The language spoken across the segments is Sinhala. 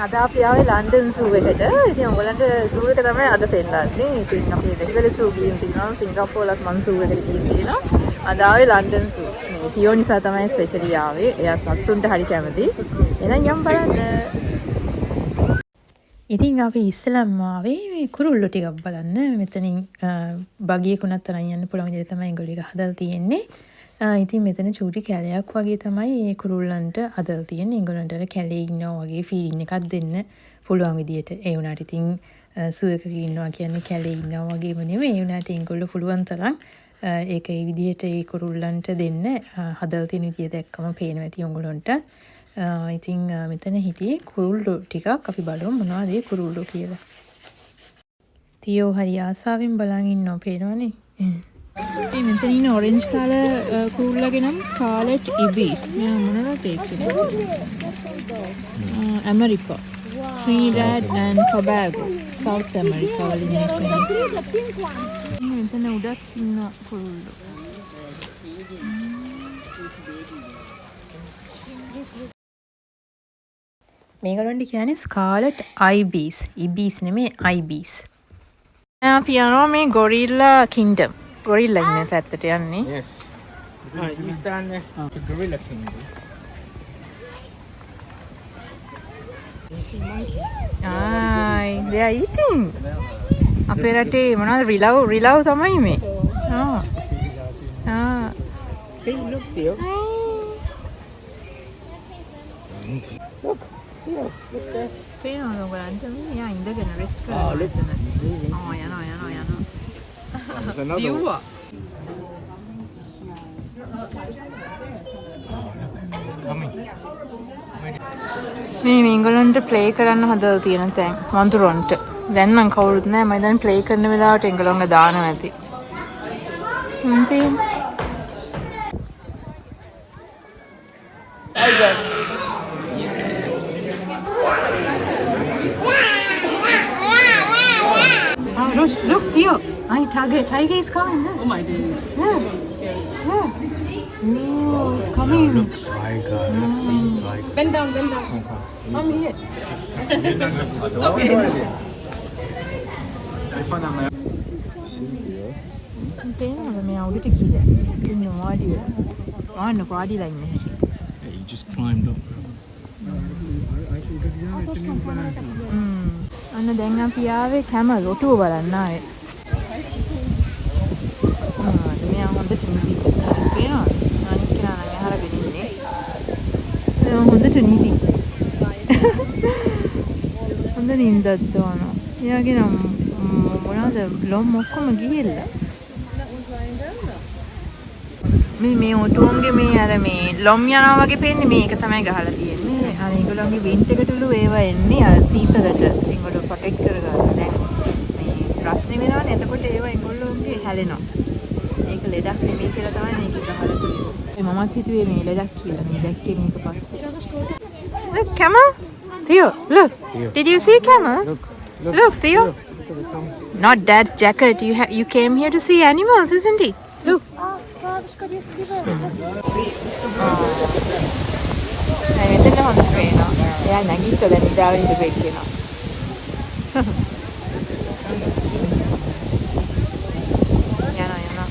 අද අපි ආවේ ලන්ඩන් සූ එකට. ඉතින් ඔයගලන්ට සූ එක තමයි අද පෙන්නන්නේ. ඉතින් අපි දෙහිවල සූ ගිහින් තිනවා. සිංගප්පූරුවලත් මං සූ එකට ගිහින් තියෙනවා. අද ආවේ ලන්ඩන් සූ. මේ තියෝ නිසා තමයි ස්පෙෂලි ආවේ. එයා සත්තුන්ට හරි කැමති. එහෙනම් යමු බලන්න. ඉතින් අපි ඉස්සෙල්ලාම ආවේ මේ කුරුල්ලෝ ටිකක් බලන්න. මෙතනින් බගියකුණත් තරන් යන්න පුළුවන් විදිහට තමයි ඒගොල්ලෝ එක හදලා තියෙන්නේ. ඉතින් මෙතන චූටි කැලයක් වගේ තමයි මේ කුරුල්ලන්ට හදලා තියෙන්නේ. ඒගොල්ලන්ට අර කැලේ ඉන්නවා වගේ ෆීලින් එකක් දෙන්න පුළුවන් විදිහට. ඒ වුණාට ඉතින් සූ එකක ඉන්නවා කියන්නේ කැලේ ඉන්නවා වගේම නෙමෙයි. ඒ වුණාට ඒගොල්ලෝ පුළුවන් තරම් ඒක ඒ විදිහට ඒ කුරුල්ලන්ට දෙන්න හදලා තියෙන විදිය දැක්කම පේනවා ඇති ඔයගොල්ලන්ට. ඉතින් මෙතන හිටියේ කුරුල්ලෝ ටිකක්. අපි බලමු මොනවද ඒ කුරුල්ලෝ කියලා. තියෝ හරි ආසාවෙන් බලන් ඉන්නවා පේනවනේ. මේ මෙතන ඉන්න ඔරෙන්ජ් කලර් කුරුල්ලගේ නම ස්කාලට් ඉබිස්. මෙයා මොනවද කියන්නේ? America. Trinidad and Tobago. South America වලින් එන්නේ. මෙතන උඩක් ඉන්න කුරුල්ලෝ. මේගොල්ලන්ට කියන්නේ ස්කාලට් අයිබීස්. ඉබීස් නෙමෙයි අයිබීස්. අපි යනවා මේ ගොරිල්ලා කින්ඩම්. ගොරිල්ලා ඉන්න පැත්තට යන්නේ. Yes. You stand there. The gorilla kingdom. You see monkeys? They are eating. අපේ රටේ මොනවද රිලව් තමයි මේ. See, look, Theo. Look. Look there. පේනවද ඔයගලන්ට? මෙයා ඉඳගෙන රෙස්ට් කරනවා. Look. යනවා. There's another one. දියුවා. It's coming. මේ මේගොල්ලන්ට ප්ලේ කරන්න හදලා තියෙන තැන් වඳුරන්ට. දැන් නම් කවුරුත් නැහැ. මම දැන් ප්ලේ කරන වෙලාවට ඒගොල්ලන්ව දානවා ඇති. ඉතින් Look, Theo. Tiger is coming. Oh my days. Yeah. This one's scary. Yeah. No, it's coming. Look, tiger. Look, see, tiger. Bend down. Come here. It's okay. I found out my... පේනවද මේ උඩට ගිහලා ඉන්න වාඩි වෙලා. වාඩිලා ඉන්නේ. Hey, you just climbed up. අන්න දැන් අපි ආවේ කැමල් ඔටුව බලන්න ආයේ. මෙයා හොඳට නිදි. පේනවද? අනිත් කෙනා නම් ඇහරගෙන ඉන්නේ. ඒ හොඳට නිදි. හොඳ නින්දක් දානවා. එයාගේ නම් මොනවද ලොම් ඔක්කොම ගිහිල්ලා. මේ ඔටුවන්ගේ මේ අර මේ ලොම් යනවා වගේ පේන්නේ මේක තමයි ගහලා තියෙන්නේ. අර ඒගොල්ලන්ගේ වින්ට් එකටලු ඒවා එන්නේ අර සීතලට ඒගොල්ලෝ ප්‍රොටෙක්ට් කරගන්න. දැන් මේ ප්‍රශ්නේ වෙනවනේ. එතකොට ඒවා ඒගොල්ලෝගේ හැලෙනවා. ඒක ලෙඩක් නෙමෙයි කියලා තමයි මේක ගහලා තියෙන්නේ. මමත් හිතුවේ මේ ලෙඩක් කියලා. මේ දැක්කේ මේක පස්සේ. Look, camel. Theo, look. Theo. Did you see camel? Look, Theo. Look. Not Dad's jacket. You came here to see animals, isn't it? Look. මෙතන හොඳට පේනවා. එයා නැගිට්ට දැන් ඉඳාගෙන ඉඳපු එක්කෙනා. යනවා.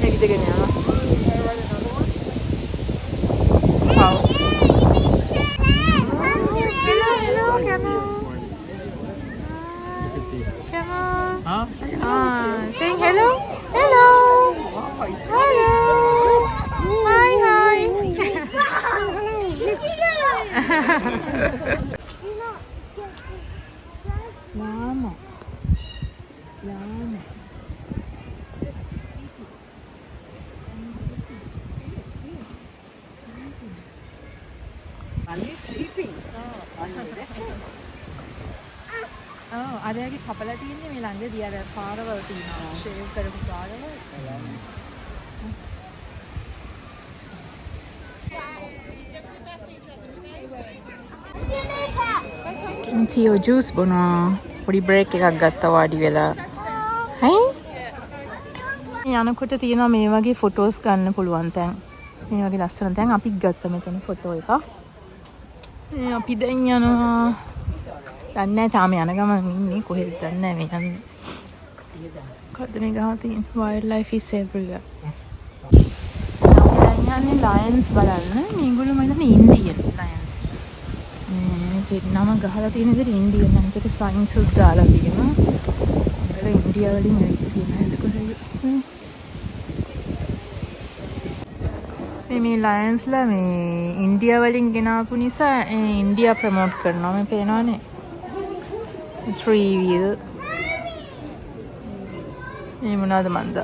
නැගිටගෙන යනවා. Wow. Huh? Saying hello. Hello. Hello. Hi. Lama. අරයාගේ කපලා තියෙන්නේ මේ ළඟදී අර පාරවල් තියෙනවා. ෂේව් කරපු පාරවල්. තියෝ ජූස් බොනවා. පොඩි බ්‍රේක් එකක් ගත්තා වාඩි වෙලා. හයි. යනකොට තියෙනවා මේ වගේ ෆොටෝස් ගන්න පුළුවන් තැන්. මේ වගේ ලස්සන තැන් අපිත් ගත්තා මෙතන ෆොටෝ එකක්. අපි දැන් යනවා දන්නේ නැහැ තාම යන ගමන් ඉන්නේ කොහෙද දන්නේ නැහැ මේ යන්නේ. මොකද්ද මේ ගහ තියෙන වයිල්ඩ් ලයිෆ් ඉස් එවරිවෙර්. දැන් යන්නේ ලයන්ස් බලන්න. මේගොල්ලෝ මම හිතන්නේ ඉන්දියන් ලයන්ස්. මේ නම ගහලා තියෙන විදිහට ඉන්දියන් නම් ඒක සයින්ස් උත් දාලා තියෙනවා. ඒගොල්ලෝ ඉන්දියාව වලින් ඇවිත් තියෙනවා එතකොට. මේ ලයන්ස්ලා මේ ඉන්දියා වලින් ගෙනාපු නිසා ඉන්දියා ප්‍රමෝට් කරනවා. මේ පේනවනේ 3 wheel මේ මොනවද මන්ද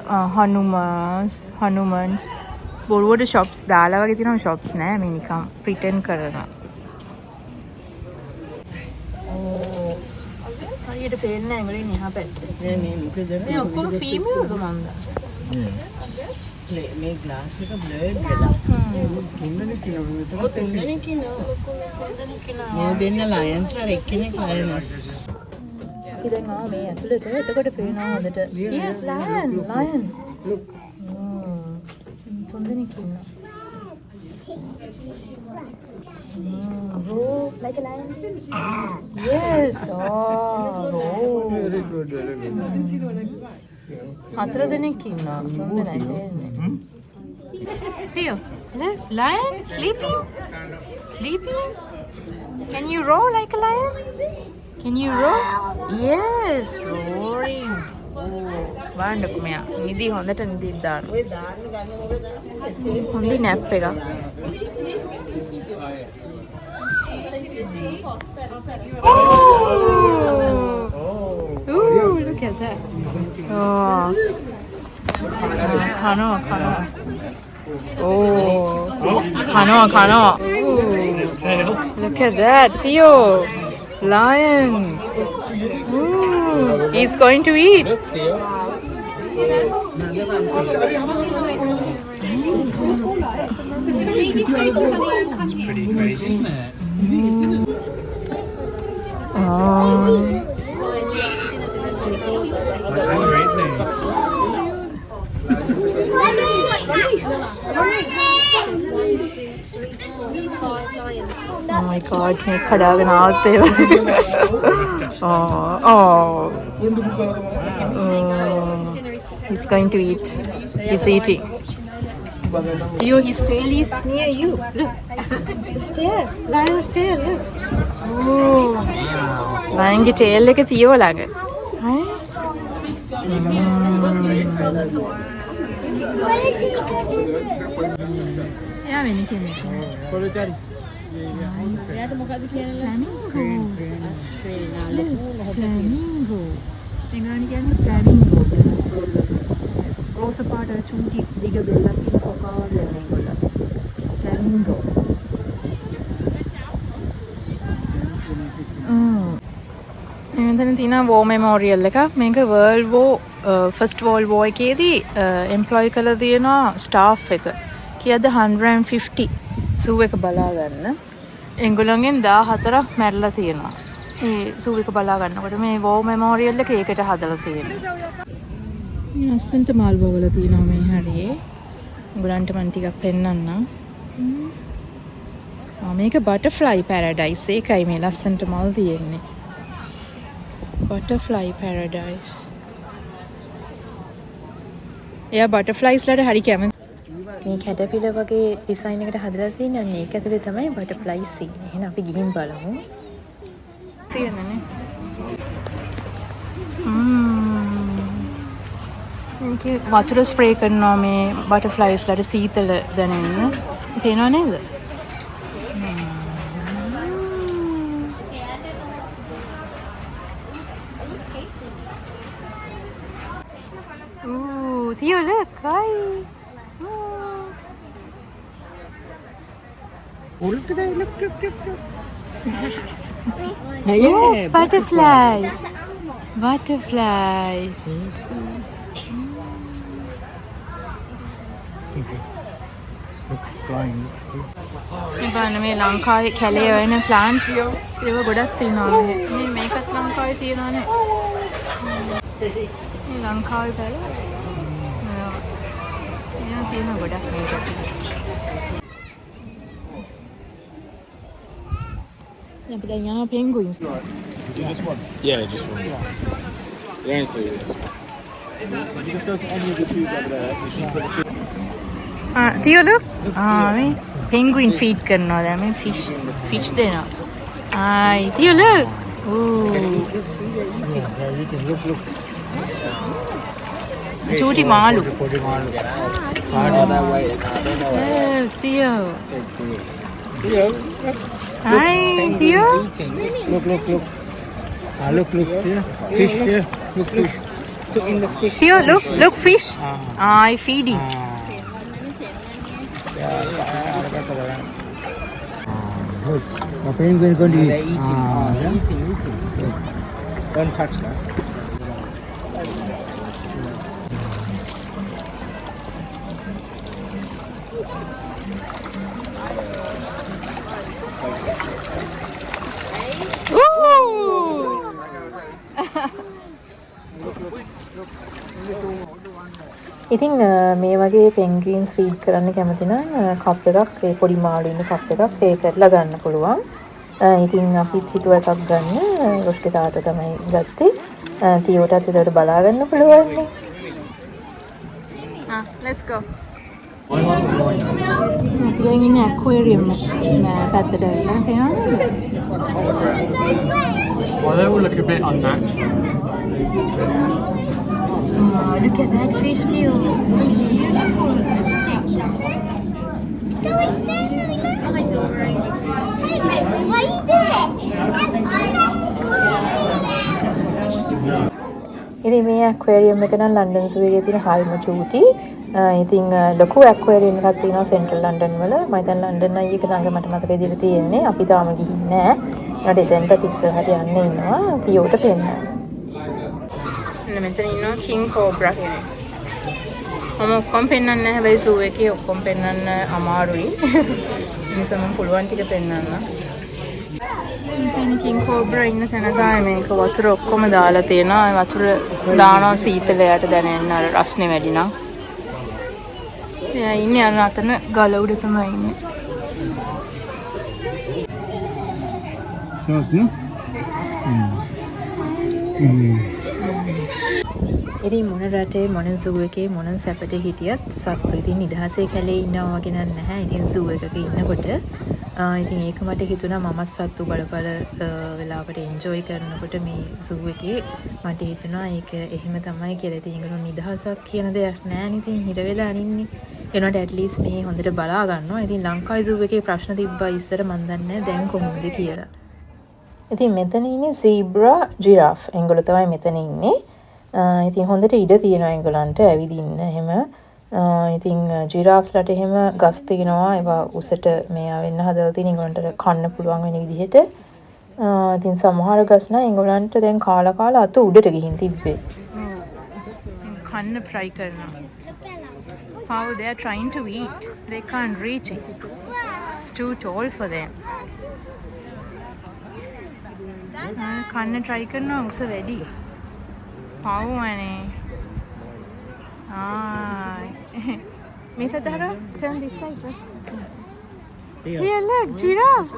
හනුමන්ස් බොරුවට shops දාලා වගේ තියෙනවා. shops නෑ මේ නිකන් pretend කරනවා. හරියට පේන්නේ නැහැ ඒගොල්ලෝ එහා පැත්තේ. මේ මොකද මේ ඔක්කොම ෆීමේල්ද මන්ද? මේ ග්ලාස් එක බ්ලර් වෙලා. තුන්දෙනෙක් ඉන්නවා. තුන්දෙනෙක් ඉන්නවා. මේ දෙන්න ලයන්ස්ලා එක්කෙනෙක් ලයන්ස්. අපි දැන් ආව මේ ඇතුළට. එතකොට පේනවා හොඳට. Yes, lion. Look. තුන්දෙනෙක් ඉන්නවා. Roar like a lion. Yes. Roar. Very good, very good. හතර දෙනෙක් ඉන්නවා. තුන් දෙනෙක් ඉන්නේ. Theo, lion sleeping? Can you roar like a lion? Can you roar? Yes, roaring. බලන්නකො මෙයා. නිදි හොඳට නිදි දාන්න. ඔය දාන්න ගන්න මොකද? හොඳයි නැප් එකක්. Ooh, look at that. Oh. Kano. Oh. Kano. Ooh. Look at that, Theo. Lion. Ooh. He's going to eat. Look, Theo. It's pretty crazy, isn't it? Oh. Oh my God, मैं खड़ा बना आते He's going to eat. He's eating. Theo, his tail is near you. Look. His tail. Lion's tail, look. Oh. Lion की tail लेके Theo लगे. Yeah, मैंने किया එයාට මොකද කියන්නේ? ෆ්ලැමින්ගෝ. එංගලන්තේ කියන්නේ ෆ්ලැමින්ගෝ කියලා. රෝස පාට චුටි දිග බෙල්ලක් තියෙන කොකාවල් වෙන ඒගොල්ලෝ. ෆ්ලැමින්ගෝ. මෙතන තියෙන වෝ මෙමෝරියල් එක. මේක වර්ල්ඩ් වෝ ෆස්ට් වර්ල්ඩ් වෝ එකේදී එම්ප්ලොයි කරලා තියෙන ස්ටාෆ් එක. කීයද 150 සූ එක බලා ගන්න. එංගලන්ගෙන් 14ක් මැරලා තියෙනවා. ඒ සූ එක බලා ගන්නකොට මේ වෝ මෙමෝරියල් එක ඒකට හදලා තියෙනවා. මේ අස්සන්ට මල් බවල තියෙනවා මේ හරියේ. උගලන්ට මම ටිකක් පෙන්නන්නම්. මේක බටර්ෆ්ලයි පැරඩයිස්. ඒකයි මේ ලස්සන්ට මල් තියෙන්නේ. Butterfly paradise. එයා බටර්ෆ්ලයිස්ලාට හරි කැමති. මේ කැටපිලර් වගේ ඩිසයින් එකකට හදලා තියෙන මේක ඇතුලේ තමයි බටර්ෆ්ලයිස් ඉන්නේ. එහෙනම් අපි ගිහින් බලමු. තියෙනනේ. මේක වතුර ස්ප්‍රේ කරනවා මේ බටර්ෆ්ලයිස්ලාට සීතල දැනෙන්න. පේනව නේද? Ooh, Theo, look, hi. Look at that, look. Yes, butterflies. Butterflies. Flying. ඉතින් මේ ලංකාවේ කැලේ වෙන ප්ලාන්ට්ස් ඒව ගොඩක් තියෙනවා මේ මේකත් ලංකාවේ තියෙනවානේ මේ ලංකාවේ කැලේ මේවා තියෙන ගොඩක් මේකට අපි දැන් යනවා පෙන්ගුයින්ස් Is it just one? Yeah, just one. Yeah. Only two. So you just go to any of the shoes over there. The shoes got the two. තියෝ look. මේ penguin feed කරනවා දැන් මේ fish දෙනවා. තියෝ look. Ooh. Yeah, you can look. චූටි මාළු. That way. තියෝ. Theo. Hi, තියෝ. Look. Look. Yeah. Fish. Yeah. Look, fish. Look in the fish. තියෝ look fish. feeding. Look. The penguin is going to eat. They're eating. Don't touch that. ඉතින් මේ වගේ penguins feed කරන්න කැමති නම් කප් එකක් ඒ පොඩි මාළු ඉන්න කප් එකක් ඒ කරලා ගන්න පුළුවන්. ඉතින් අපිත් හිතුවා එකක් ගන්න. රොස්ගේ තාත්තා තමයි ගත්තේ. තියෝටත් ඒකට බලා ගන්න පුළුවන් නේ. let's go. දැන් ඉන්නේ aquarium පැත්තට වෙලා තියෙනවා. Well, they all look a bit unnatural. Look at that fish, Theo. Beautiful. Oh, don't worry. Hey, what are you doing? ඉතින් මේ aquarium එක නම් ලන්ඩන් zoo එකේ තියෙන හරිම චූටි. ඉතින් ලොකු aquarium එකක් තියෙනවා සෙන්ට්‍රල් ලන්ඩන් වල. මම දැන් ලන්ඩන් අයියක ළඟ මට මතක විදිහට තියෙන්නේ. අපි තාම ගිහින් නැහැ. මට එතෙන්ට ඉස්සරහට යන්න ඉන්නවා. තියෝට පෙන්නන්න. මෙතන ඉන්නවා කිං කෝබ්‍රා කෙනෙක්. මම ඔක්කොම පෙන්නන්නේ නැහැ. හැබැයි zoo එකේ ඔක්කොම පෙන්නන්න අමාරුයි. නිසා මම පුළුවන් ටික පෙන්නන්න. මෙතන කිං කෝබ්‍රා ඉන්න තැන තමයි මේක වතුර ඔක්කොම දාලා තියෙනවා. වතුර දානවා සීතලයට දැනෙන්න අර රස්නේ වැඩි නම්. එයා ඉන්නේ අර අතන ගල උඩ තමයි ඉන්නේ. ඉතින් මොන රටේ මොන zoo එකේ මොන සැපට හිටියත් සත්තු ඉතින් නිදහසේ කැලේ ඉන්නවා වගේ නැහැ. ඉතින් zoo එකක ඉන්නකොට ඉතින් ඒක මට හිතුණා මමත් සත්තු බලපල වෙලාවට එන්ජොයි කරනකොට මේ zoo එකේ මට හිතුණා ඒක එහෙම තමයි කියලා. ඉතින් ඒකට නිදහසක් කියන දෙයක් නැහැ නේ. ඉතින් හිර වෙලා අනින්නේ. ඒනොට at least මේ හොඳට බලා ගන්නවා. ඉතින් ලංකාවේ zoo එකේ ප්‍රශ්න තිබ්බා ඉස්සර මන් දන්නේ නැහැ දැන් කොහොමද කියලා. ඉතින් මෙතන ඉන්නේ zebra giraffe. එංගොල්ලෝ තමයි මෙතන ඉන්නේ. ඉතින් හොඳට ඉඩ තියෙනවා ඒගොල්ලන්ට ඇවිදින්න එහෙම. ඉතින් ජිරාෆ්ස්ලට එහෙම ගස් තියෙනවා. ඒවා උසට මෙයා වෙන්න හදලා තියෙන ඒගොල්ලන්ට කන්න පුළුවන් වෙන විදිහට. ඉතින් සමහර ගස් නම් ඒගොල්ලන්ට දැන් කාලා අත උඩට ගිහින් තිබ්බේ. කන්න try කරනවා. How they are trying to eat. They can't reach it. It's too tall for them. කන්න try කරනවා උස වැඩි. How many? Mifadara, turn this side first. Here, look, giraffe.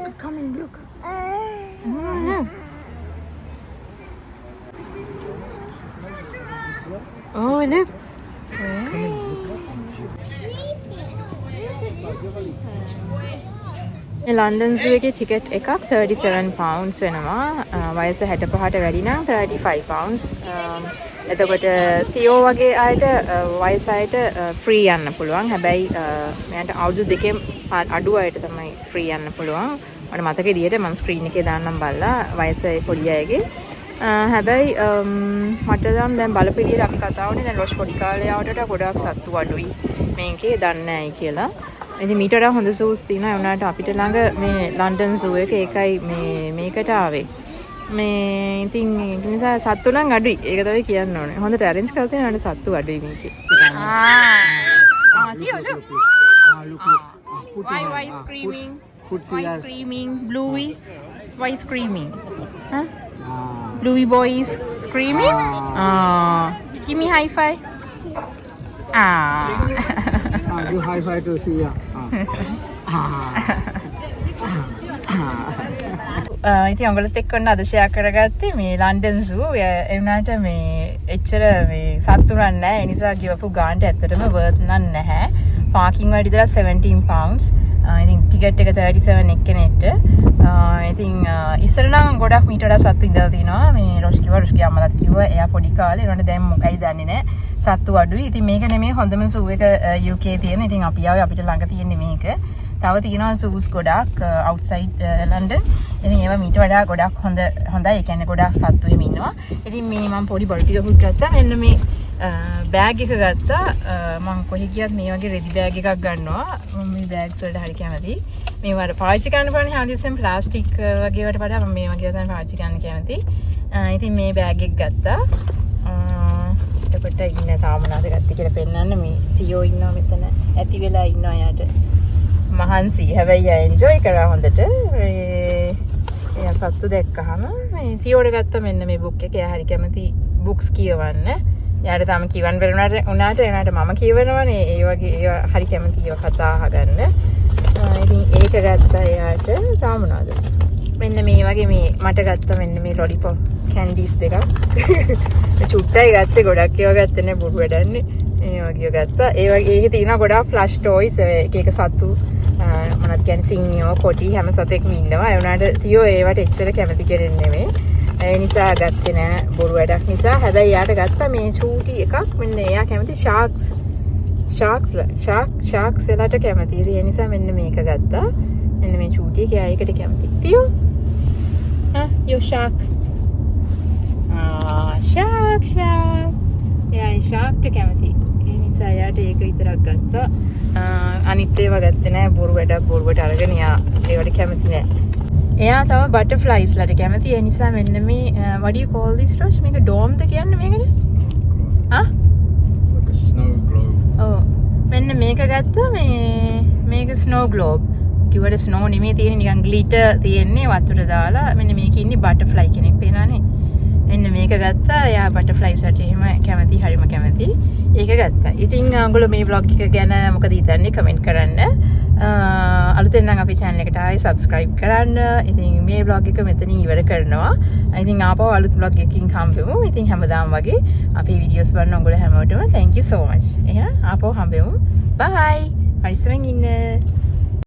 Look, coming, look. Look. Oh, look. London zoo එකේ ටිකට් එකක් 37 pounds වෙනවා. වයස 65ට වැඩි නම් 35 pounds. එතකොට තියෝ වගේ අයට වයස අයට ෆ්‍රී යන්න පුළුවන්. හැබැයි මෙයාට අවුරුදු දෙකෙන් අඩු අයට තමයි ෆ්‍රී යන්න පුළුවන්. මට මතක විදියට මම ස්ක්‍රීන් එකේ දාන්නම් බලලා වයස පොඩි අයගේ. හැබැයි මට දැන් බලපු විදියට අපි කතා වුණේ දැන් රොෂ් පොඩි කාලේ ආවට ගොඩාක් සත්තු අඩුයි මේකේ දන්නේ නැයි කියලා. ඉතින් මීට වඩා හොඳ zoos තියෙනවා. ඒ වුණාට අපිට ළඟ මේ ලන්ඩන් zoo එක ඒකයි මේකට ආවේ. මේ ඉතින් ඒ නිසා සත්තු නම් අඩුයි. ඒක තමයි කියන්න ඕනේ. හොඳට arrange කරලා තියෙනවාට සත්තු අඩුයි මේකේ. තියෝ look. Why screaming? Why screaming? Bluey? Why screaming? Huh? Bluey boy is screaming? Give me high five. Do high five to see ya. ඉතින් ඔයගොල්ලොත් එක්ක ඔන්න අද ෂෙයා කරගත්තේ මේ ලන්ඩන් සූ. ඒ වුණාට මේ එච්චර මේ සතුටුුණා නැහැ. ඒ නිසා ගිවපු ගානට ඇත්තටම worth නැහැ. පාකින් වලට ඉතලා 17 pounds. ඉතින් ටිකට් එක 37 එක්කෙනෙක්ට. ඉතින් ඉස්සර නම් ගොඩක් මීට වඩා සත්තු ඉඳලා තිනවා. මේ රොෂ්කි අම්මලාත් කිව්වා එයා පොඩි කාලේ. ඒනොට දැන් මොකයි දන්නේ නැහැ. සත්තු අඩුයි. ඉතින් මේක නෙමෙයි හොඳම සූ එක UK තියෙන. ඉතින් අපි ආවේ අපිට ළඟ තියෙන්නේ මේක. තව තියෙනවා සූස් ගොඩක් අවුට්සයිඩ් ලන්ඩන්. ඉතින් ඒවා මීට වඩා ගොඩක් හොඳයි. ඒ කියන්නේ ගොඩක් සත්තු එහෙම ඉන්නවා. ඉතින් මේ මම පොඩි බොල් ටිකකුත් ගත්තා. මෙන්න මේ බෑග් එක ගත්තා. මම කොහෙ ගියත් මේ වගේ රෙදි බෑග් එකක් ගන්නවා. මම මේ බෑග්ස් වලට හරි කැමතියි. මේවට පාවිච්චි කරන්න පුළුවන් හැමදෙස්සෙම ප්ලාස්ටික් වගේ වට වඩා මම මේ වගේ තමයි පාවිච්චි කරන්න කැමතියි. ඉතින් මේ බෑග් එක ගත්තා. එතකොට ඉන්න තාම මොනවද ගත්තේ කියලා පෙන්නන්න. මේ තියෝ ඉන්නවා මෙතන. ඇති වෙලා ඉන්නවා යාට. මහන්සි. හැබැයි ආ එන්ජොයි කරා හොඳට. එයා සත්තු දැක්කහම මේ තියෝට ගත්තා මෙන්න මේ බුක් එක. එයා හරි කැමති බුක්ස් කියවන්න. එයාට තාම කියවන්න බැරි වුණාට මම කියවනවනේ. ඒ වගේ ඒවා හරි කැමති ඒවා කතා අහගන්න. ඉතින් ඒක ගත්තා එයාට. තාම මොනවද? මෙන්න මේ වගේ මේ මට ගත්තා මෙන්න මේ ලොලිපොප් කැන්ඩිස් දෙකක්. චුට්ටයි ගත්තේ ගොඩක් ඒවා ගත්තේ නේ බොරු වැඩන්නේ. ඒ වගේ ගත්තා. ඒ වගේ ඒකේ තියෙනවා ගොඩාක් ෆ්ලෂ් ටොයිස් එක එක සතු මොනවද කියන්නේ සිංහයෝ කොටි හැම සතෙක්ම ඉන්නවා. ඒ වුණාට තියෝ ඒවට එච්චර කැමති කෙරෙන්නේ නෙමෙයි. ඒ නිසා ගත්තේ නෑ බොරු වැඩක් නිසා. හැබැයි යාට ගත්තා මේ චූටි එකක්. මෙන්න එයා කැමති ෂාක්ස් එලාට කැමති. ඒ නිසා මෙන්න මේක ගත්තා. මෙන්න මේ චූටි එක ඒකට කැමති. තියෝ යෝ ෂාක්. ෂාක්. එයා ෂාක්ට කැමති. ඒ නිසා යාට ඒක විතරක් ගත්තා. අනිත් ඒවා ගත්තේ නෑ බොරු වැඩක් බොරුවට අරගෙන ඒවට කැමති නෑ. එයා තම බටර්ෆ්ලයිස් ලට කැමති. ඒ නිසා මෙන්න මේ what do you call this Rosh? මේක ඩෝම්ද කියන්නේ මේකනේ? Like a snow globe. ඔව්. මෙන්න මේක ගත්තා මේක ස්නෝ ග්ලෝබ්. කිව්වට ස්නෝ නෙමෙයි තියෙන්නේ නිකන් ග්ලිටර් තියෙන්නේ වතුර දාලා. මෙන්න මේකේ ඉන්නේ බටර්ෆ්ලයි කෙනෙක් පේනවනේ. මෙන්න මේක ගත්තා. එයා බටර්ෆ්ලයිස් ලට එහෙම කැමති හරිම කැමති. ඒක ගත්තා. ඉතින් ඔයගොල්ලෝ මේ vlog එක ගැන මොකද හිතන්නේ කමෙන්ට් කරන්න. අලුතෙන් නම් අපි channel එකට ආයි subscribe කරන්න. ඉතින් මේ vlog එක මෙතනින් ඉවර කරනවා. ඉතින් ආපහු අලුත් vlog එකකින් හම්බෙමු. ඉතින් හැමදාම වගේ අපේ videos බලන ඔයගොල්ලෝ හැමෝටම thank you so much. එහෙනම් ආපහු හම්බෙමු. bye. පරිස්සමෙන් ඉන්න.